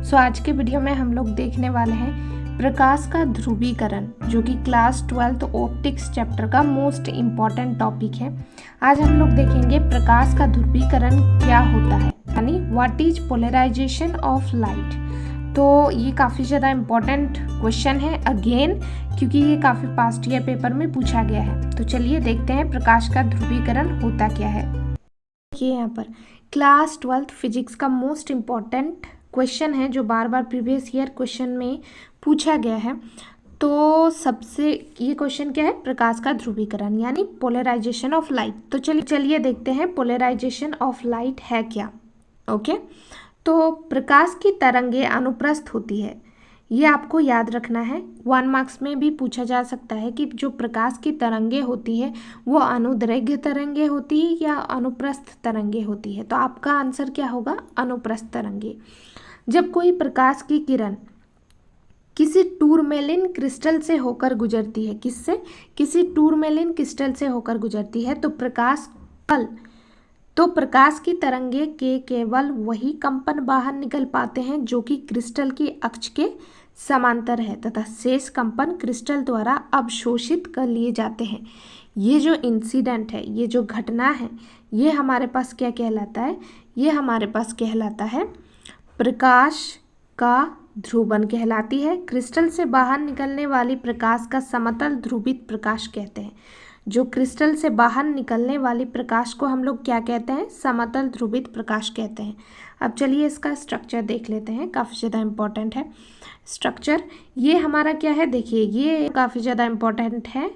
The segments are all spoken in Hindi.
सो आज के वीडियो में हम लोग देखने वाले हैं प्रकाश का ध्रुवीकरण, जो कि क्लास 12 ऑप्टिक्स चैप्टर का मोस्ट इम्पॉर्टेंट टॉपिक है। आज हम लोग देखेंगे प्रकाश का ध्रुवीकरण क्या होता है, यानी what is polarisation of light. तो ये काफ़ी ज़्यादा इम्पॉर्टेंट क्वेश्चन है अगेन, क्योंकि ये काफ़ी पास्ट ईयर पेपर में पूछा गया है। तो चलिए देखते हैं प्रकाश का ध्रुवीकरण होता क्या है। देखिए यहाँ पर क्लास 12 फिजिक्स का मोस्ट इम्पॉर्टेंट क्वेश्चन है, जो बार बार प्रीवियस ईयर क्वेश्चन में पूछा गया है। तो सबसे ये क्वेश्चन क्या है, प्रकाश का ध्रुवीकरण यानी पोलराइजेशन ऑफ लाइट। तो चलिए देखते हैं पोलराइजेशन ऑफ लाइट है क्या। ओके, तो प्रकाश की तरंगे अनुप्रस्थ होती है, ये आपको याद रखना है। 1 मार्क्स में भी पूछा जा सकता है कि जो प्रकाश की तरंगे होती है वो अनुदैर्घ्य तरंगे होती है या अनुप्रस्थ तरंगे होती है। तो आपका आंसर क्या होगा, अनुप्रस्थ तरंगे। जब कोई प्रकाश की किरण किसी टूरमेलिन क्रिस्टल से होकर गुजरती है, किसी टूरमेलिन क्रिस्टल से होकर गुजरती है, तो प्रकाश की तरंगे के केवल वही कंपन बाहर निकल पाते हैं जो कि क्रिस्टल की अक्ष के समांतर है, तथा शेष कंपन क्रिस्टल द्वारा अवशोषित कर लिए जाते हैं। ये जो इंसिडेंट है, ये जो घटना है, ये हमारे पास क्या कहलाता है, ये हमारे पास कहलाता है प्रकाश का ध्रुवन कहलाती है। क्रिस्टल से बाहर निकलने वाली प्रकाश का समतल ध्रुवित प्रकाश कहते हैं। जो क्रिस्टल से बाहर निकलने वाली प्रकाश को हम लोग क्या कहते हैं, समतल ध्रुवित प्रकाश कहते हैं। अब चलिए इसका स्ट्रक्चर देख लेते हैं, काफ़ी ज़्यादा इम्पोर्टेंट है स्ट्रक्चर। ये हमारा क्या है, देखिए ये काफ़ी ज़्यादा इम्पोर्टेंट है।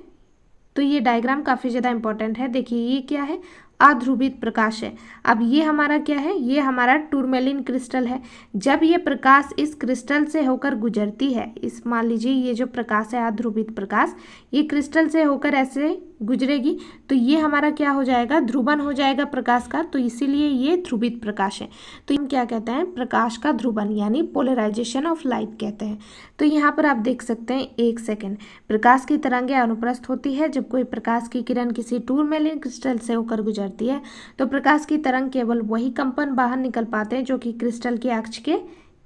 तो ये डायग्राम काफ़ी ज़्यादा इम्पोर्टेंट है। देखिए ये क्या है, अध्रुवित प्रकाश है। अब ये हमारा क्या है, ये हमारा टूरमेलिन क्रिस्टल है। जब ये प्रकाश इस क्रिस्टल से होकर गुजरती है, इस मान लीजिए ये जो प्रकाश है अध्रुवित प्रकाश, ये क्रिस्टल से होकर ऐसे गुजरेगी, तो ये हमारा क्या हो जाएगा, ध्रुवन हो जाएगा प्रकाश का। तो इसीलिए ये ध्रुवित प्रकाश है। तो हम क्या कहते हैं, प्रकाश का ध्रुवन यानी पोलराइजेशन ऑफ लाइट कहते हैं। तो यहाँ पर आप देख सकते हैं, एक सेकेंड, प्रकाश की तरंगे अनुप्रस्थ होती है। जब कोई प्रकाश की किरण किसी टूरमेलिन क्रिस्टल से होकर गुजरती है, तो प्रकाश की तरंग केवल वही कंपन बाहर निकल पाते हैं जो कि क्रिस्टल के अक्ष के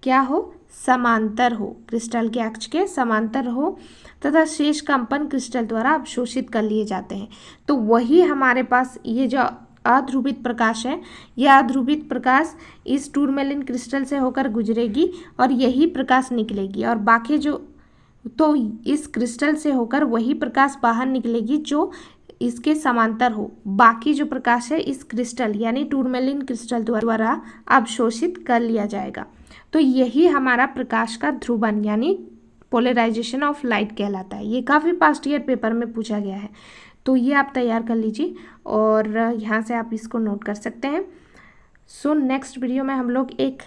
क्या हो, समांतर हो, क्रिस्टल के अक्ष के समांतर हो, तथा शेष कंपन क्रिस्टल द्वारा अवशोषित कर लिए जाते हैं। तो वही हमारे पास ये जो अध्रुवित प्रकाश है, यह अध्रुवित प्रकाश इस टूरमेलिन क्रिस्टल से होकर गुजरेगी और यही प्रकाश निकलेगी, और बाकी जो, तो इस क्रिस्टल से होकर वही प्रकाश बाहर निकलेगी जो इसके समांतर हो। बाकी जो प्रकाश है इस क्रिस्टल यानी टूरमेलिन क्रिस्टल द्वारा अवशोषित कर लिया जाएगा। तो यही हमारा प्रकाश का ध्रुवन यानी पोलराइजेशन ऑफ लाइट कहलाता है। ये काफ़ी पास्ट ईयर पेपर में पूछा गया है, तो ये आप तैयार कर लीजिए और यहाँ से आप इसको नोट कर सकते हैं। सो नेक्स्ट वीडियो में हम लोग एक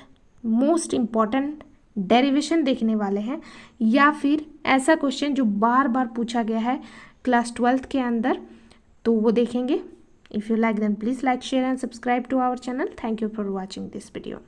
मोस्ट इम्पॉर्टेंट डेरिवेशन देखने वाले हैं, या फिर ऐसा क्वेश्चन जो बार बार पूछा गया है क्लास 12 के अंदर, तो वो देखेंगे। If you like then please like, share and subscribe to our channel. Thank you for watching this video.